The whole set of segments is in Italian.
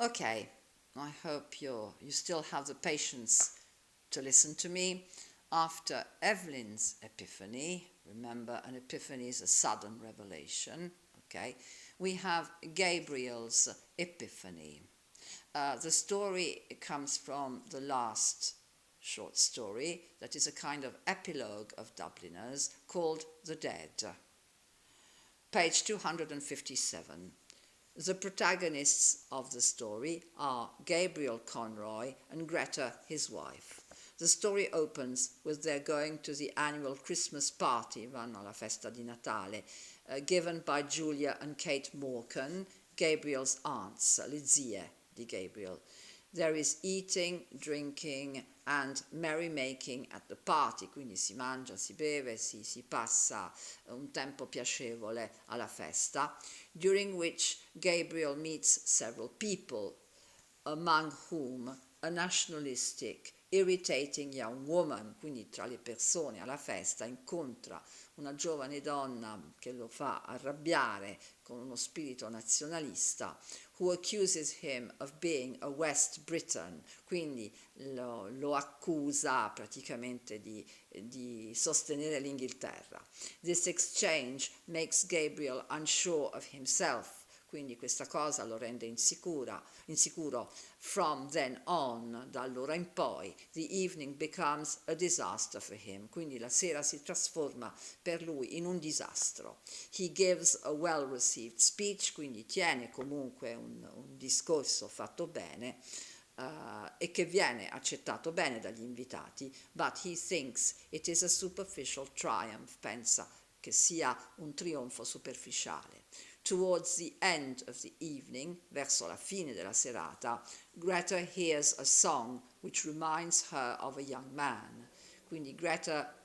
Okay, I hope you still have the patience to listen to me. After Evelyn's epiphany, remember an epiphany is a sudden revelation, okay, we have Gabriel's epiphany. The story comes from the last short story that is a kind of epilogue of Dubliners called The Dead. Page 257. The protagonists of the story are Gabriel Conroy and Greta, his wife. The story opens with their going to the annual Christmas party, vanno alla festa di Natale, given by Julia and Kate Morgan, Gabriel's aunts, le zie di Gabriel. There is eating, drinking and merrymaking at the party, quindi si mangia, si beve, si passa un tempo piacevole alla festa, during which Gabriel meets several people, among whom a nationalistic, irritating young woman, quindi tra le persone alla festa incontra una giovane donna che lo fa arrabbiare con uno spirito nazionalista, who accuses him of being a West Briton, quindi lo accusa praticamente di sostenere l'Inghilterra. This exchange makes Gabriel unsure of himself, quindi questa cosa lo rende insicuro. From then on, da allora in poi, the evening becomes a disaster for him, quindi la sera si trasforma per lui in un disastro. He gives a well-received speech, quindi tiene comunque un discorso fatto bene, e che viene accettato bene dagli invitati, but he thinks it is a superficial triumph, pensa che sia un trionfo superficiale. Towards the end of the evening, verso la fine della serata, Greta hears a song which reminds her of a young man. Quindi Greta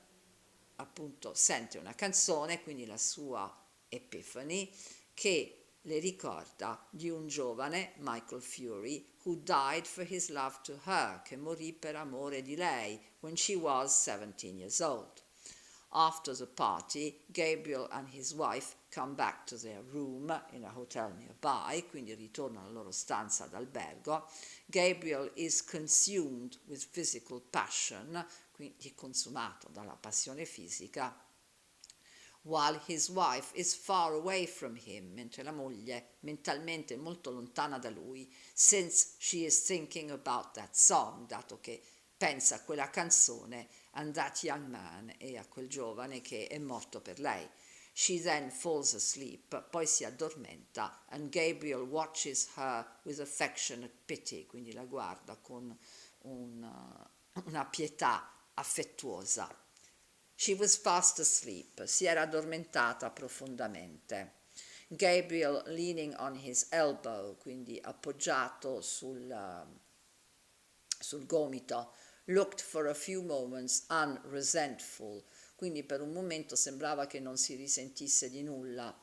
appunto sente una canzone, quindi la sua Epiphany, che le ricorda di un giovane, Michael Fury, who died for his love to her, che morì per amore di lei when she was 17 years old. After the party, Gabriel and his wife come back to their room in a hotel nearby, quindi ritornano alla loro stanza d'albergo. Gabriel is consumed with physical passion, quindi consumato dalla passione fisica, while his wife is far away from him, mentre la moglie mentalmente è molto lontana da lui, since she is thinking about that song, dato che pensa a quella canzone and that young man, e a quel giovane che è morto per lei. She then falls asleep, poi si addormenta, and Gabriel watches her with affectionate pity, quindi la guarda con una pietà affettuosa. She was fast asleep, si era addormentata profondamente. Gabriel, leaning on his elbow, quindi appoggiato sul gomito, looked for a few moments unresentful, quindi per un momento sembrava che non si risentisse di nulla,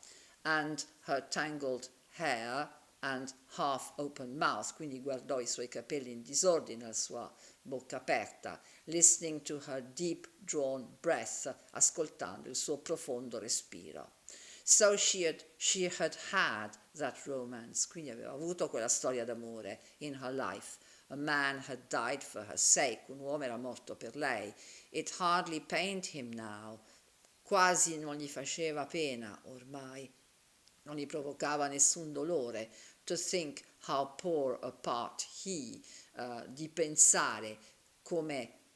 and her tangled hair and half-open mouth, quindi guardò i suoi capelli in disordine, la sua bocca aperta, listening to her deep-drawn breath, ascoltando il suo profondo respiro. So she had that romance, quindi aveva avuto quella storia d'amore in her life. A man had died for her sake, un uomo era morto per lei. It hardly pained him now, quasi non gli faceva pena ormai, non gli provocava nessun dolore, to think how poor a part he, di pensare come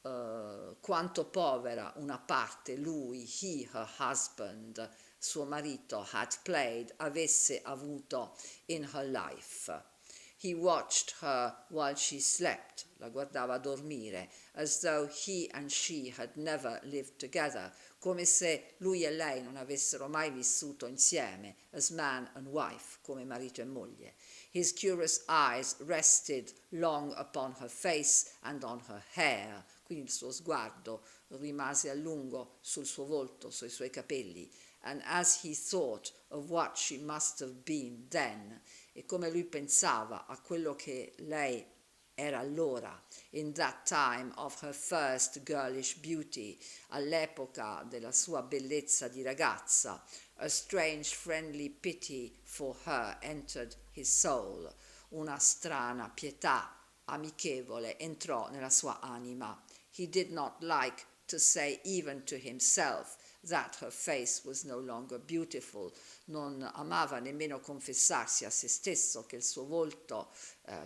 quanto povera una parte lui, he, her husband, suo marito, had played, avesse avuto in her life. He watched her while she slept, la guardava dormire, as though he and she had never lived together, come se lui e lei non avessero mai vissuto insieme, as man and wife, come marito e moglie. His curious eyes rested long upon her face and on her hair, quindi il suo sguardo rimase a lungo sul suo volto, sui suoi capelli, and as he thought of what she must have been then, e come lui pensava a quello che lei era allora, in that time of her first girlish beauty, all'epoca della sua bellezza di ragazza, a strange friendly pity for her entered his soul, una strana pietà amichevole entrò nella sua anima. He did not like to say even to himself that her face was no longer beautiful. Non amava nemmeno confessarsi a se stesso che il suo volto,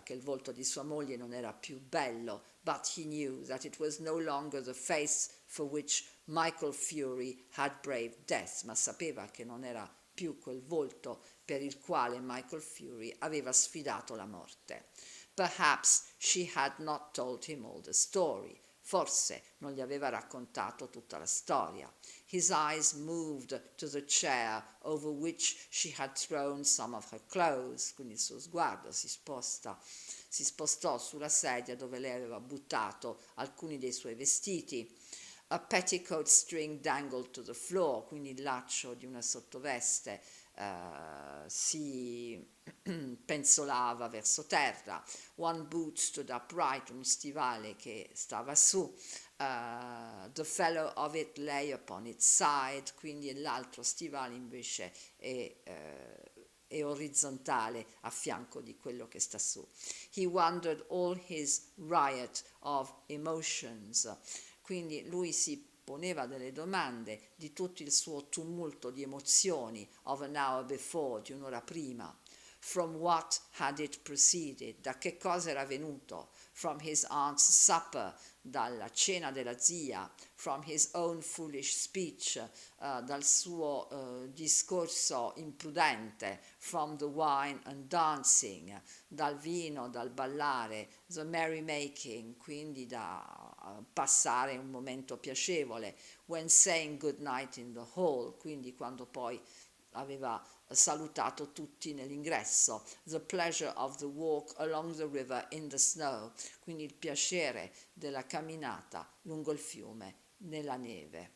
che il volto di sua moglie non era più bello, but he knew that it was no longer the face for which Michael Fury had braved death, ma sapeva che non era più quel volto per il quale Michael Fury aveva sfidato la morte. Perhaps she had not told him all the story. Forse non gli aveva raccontato tutta la storia. His eyes moved to the chair over which she had thrown some of her clothes, quindi il suo sguardo si spostò sulla sedia dove lei aveva buttato alcuni dei suoi vestiti. A petticoat string dangled to the floor, quindi il laccio di una sottoveste si penzolava verso terra. One boot stood upright, uno stivale che stava su. The fellow of it lay upon its side, quindi l'altro stivale invece è orizzontale a fianco di quello che sta su. He wondered all his riot of emotions. Quindi lui si poneva delle domande di tutto il suo tumulto di emozioni of an hour before, di un'ora prima. From what had it proceeded? Da che cosa era venuto? From his aunt's supper, dalla cena della zia, from his own foolish speech, dal suo discorso imprudente, from the wine and dancing, dal vino, dal ballare, the merrymaking, quindi da passare un momento piacevole, when saying good night in the hall, quindi quando poi aveva salutato tutti nell'ingresso, the pleasure of the walk along the river in the snow, quindi il piacere della camminata lungo il fiume nella neve.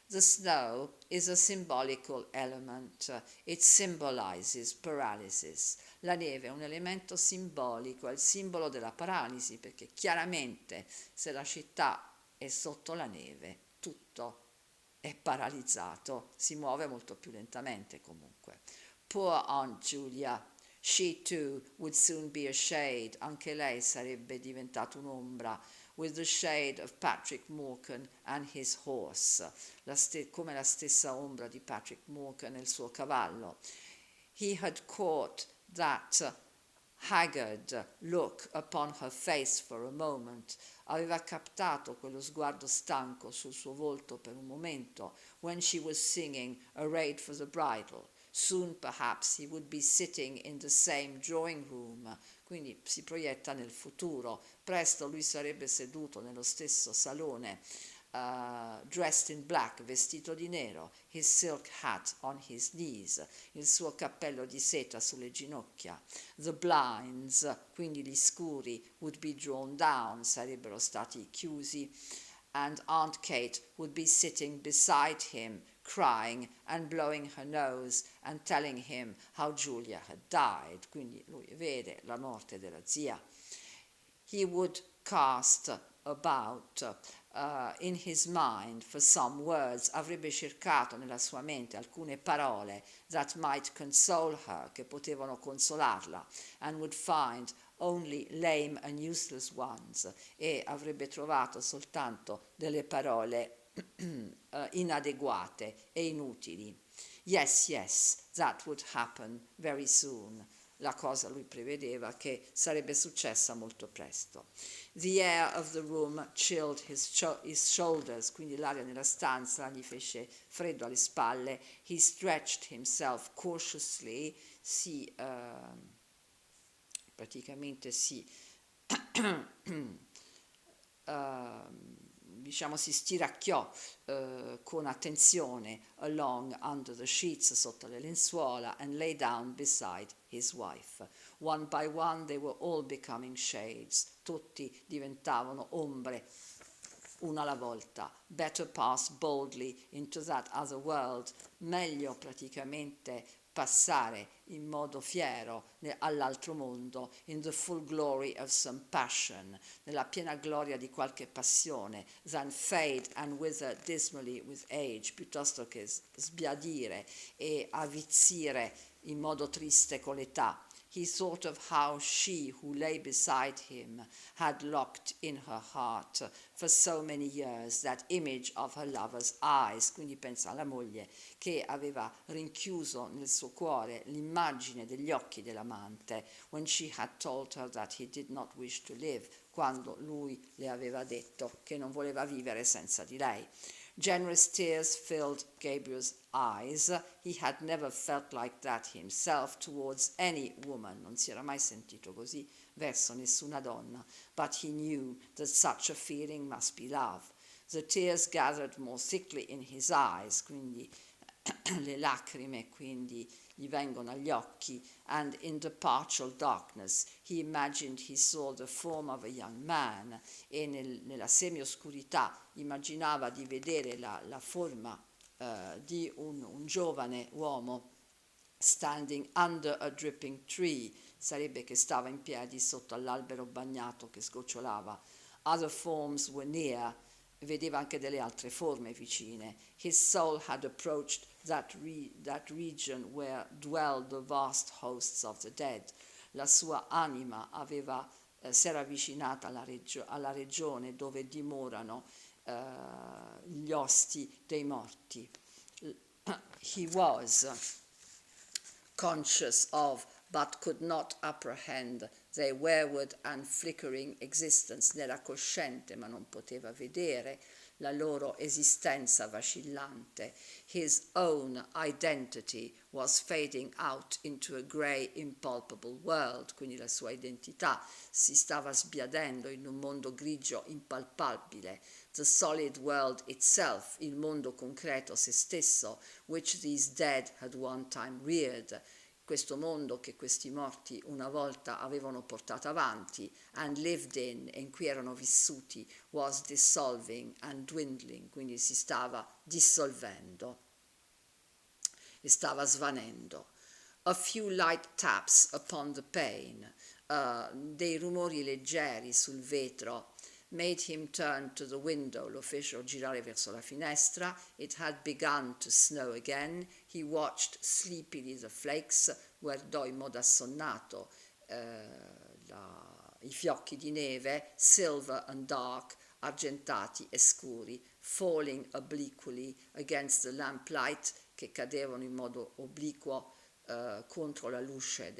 The snow is a symbolical element. It symbolizes paralysis. La neve è un elemento simbolico, è il simbolo della paralisi, perché chiaramente se la città è sotto la neve, tutto è paralizzato, si muove molto più lentamente comunque. Poor Aunt Julia, she too would soon be a shade, anche lei sarebbe diventata un'ombra, with the shade of Patrick Morcan and his horse, come la stessa ombra di Patrick Morcan e il suo cavallo. He had caught that haggard look upon her face for a moment. Aveva captato quello sguardo stanco sul suo volto per un momento, when she was singing Arrayed for the Bridal. Soon perhaps he would be sitting in the same drawing room, quindi si proietta nel futuro. Presto lui sarebbe seduto nello stesso salone, dressed in black, vestito di nero, his silk hat on his knees, il suo cappello di seta sulle ginocchia. The blinds, quindi gli scuri, would be drawn down, sarebbero stati chiusi, and Aunt Kate would be sitting beside him, crying and blowing her nose and telling him how Julia had died. Quindi lui vede la morte della zia. He would cast about in his mind for some words, avrebbe cercato nella sua mente alcune parole that might console her, che potevano consolarla, and would find only lame and useless ones, e avrebbe trovato soltanto delle parole inadeguate e inutili. Yes, yes, that would happen very soon. La cosa lui prevedeva che sarebbe successa molto presto. The air of the room chilled his shoulders, quindi l'aria nella stanza gli fece freddo alle spalle. He stretched himself cautiously, praticamente si stiracchiò con attenzione along under the sheets, sotto le lenzuola, and lay down beside his wife. One by one they were all becoming shades. Tutti diventavano ombre una alla volta. Better pass boldly into that other world. Meglio praticamente passare in modo fiero all'altro mondo, in the full glory of some passion, nella piena gloria di qualche passione, than fade and wither dismally with age, piuttosto che sbiadire e avvizzire in modo triste con l'età. He thought of how she, who lay beside him, had locked in her heart for so many years that image of her lover's eyes, quindi pensa alla moglie che aveva rinchiuso nel suo cuore l'immagine degli occhi dell'amante, when she had told her that he did not wish to live, quando lui le aveva detto che non voleva vivere senza di lei. Generous tears filled Gabriel's eyes. He had never felt like that himself towards any woman. Non si era mai sentito così verso nessuna donna. But he knew that such a feeling must be love. The tears gathered more thickly in his eyes, quindi le lacrime quindi gli vengono agli occhi, and in the partial darkness he imagined he saw the form of a young man, e nella semioscurità immaginava di vedere la forma di un giovane uomo standing under a dripping tree, sarebbe che stava in piedi sotto all'albero bagnato che sgocciolava. Other forms were near, vedeva anche delle altre forme vicine. His soul had approached that region where dwell the vast hosts of the dead. La sua anima si era avvicinata alla regione dove dimorano gli osti dei morti. He was conscious of, but could not apprehend, their wayward and flickering existence. N'era cosciente ma non poteva vedere la loro esistenza vacillante. His own identity was fading out into a grey, impalpable world, quindi la sua identità si stava sbiadendo in un mondo grigio impalpabile. The solid world itself, il mondo concreto se stesso, which these dead had one time reared, questo mondo che questi morti una volta avevano portato avanti, and lived in cui erano vissuti, was dissolving and dwindling, quindi si stava dissolvendo e stava svanendo. A few light taps upon the pane, dei rumori leggeri sul vetro, made him turn to the window, lo fecero girare verso la finestra. It had begun to snow again. He watched sleepily the flakes, guardò in modo assonnato i fiocchi di neve, silver and dark, argentati e scuri, falling obliquely against the lamplight, che cadevano in modo obliquo contro la luce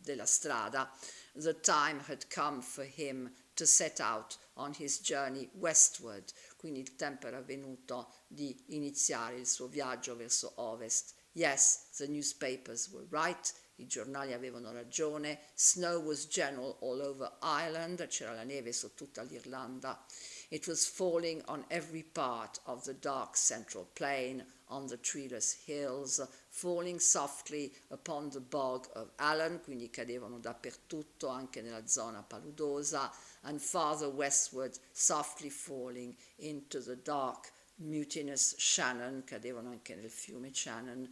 della strada. The time had come for him to set out on his journey westward, quindi il tempo era venuto di iniziare il suo viaggio verso ovest. Yes, the newspapers were right, i giornali avevano ragione. Snow was general all over Ireland, c'era la neve su tutta l'Irlanda. It was falling on every part of the dark central plain, on the treeless hills, falling softly upon the bog of Allen, quindi cadevano dappertutto, anche nella zona paludosa, and farther westward, softly falling into the dark, mutinous Shannon, cadevano anche nel fiume Shannon,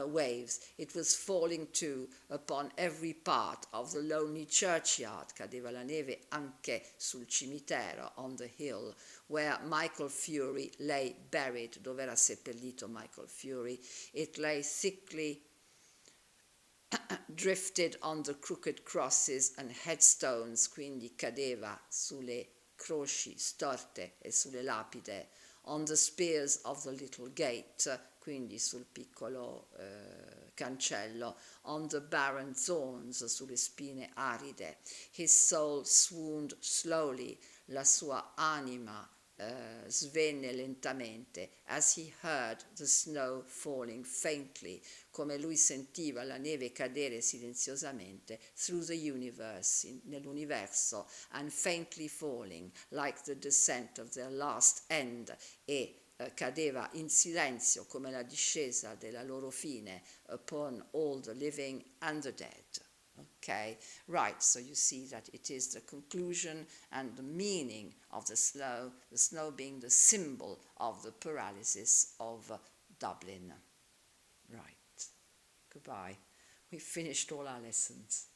waves. It was falling too upon every part of the lonely churchyard, cadeva la neve anche sul cimitero, on the hill, where Michael Fury lay buried, dove era seppellito Michael Fury. It lay thickly drifted on the crooked crosses and headstones, quindi cadeva sulle croci storte e sulle lapide, on the spears of the little gate, quindi sul piccolo cancello, on the barren thorns, sulle spine aride. His soul swooned slowly, la sua anima svenne lentamente, as he heard the snow falling faintly, come lui sentiva la neve cadere silenziosamente, through the universe, nell'universo, and faintly falling, like the descent of their last end, e cadeva in silenzio come la discesa della loro fine, upon all the living and the dead. Okay, right, so you see that it is the conclusion and the meaning of the snow being the symbol of the paralysis of Dublin. Right, goodbye. We finished all our lessons.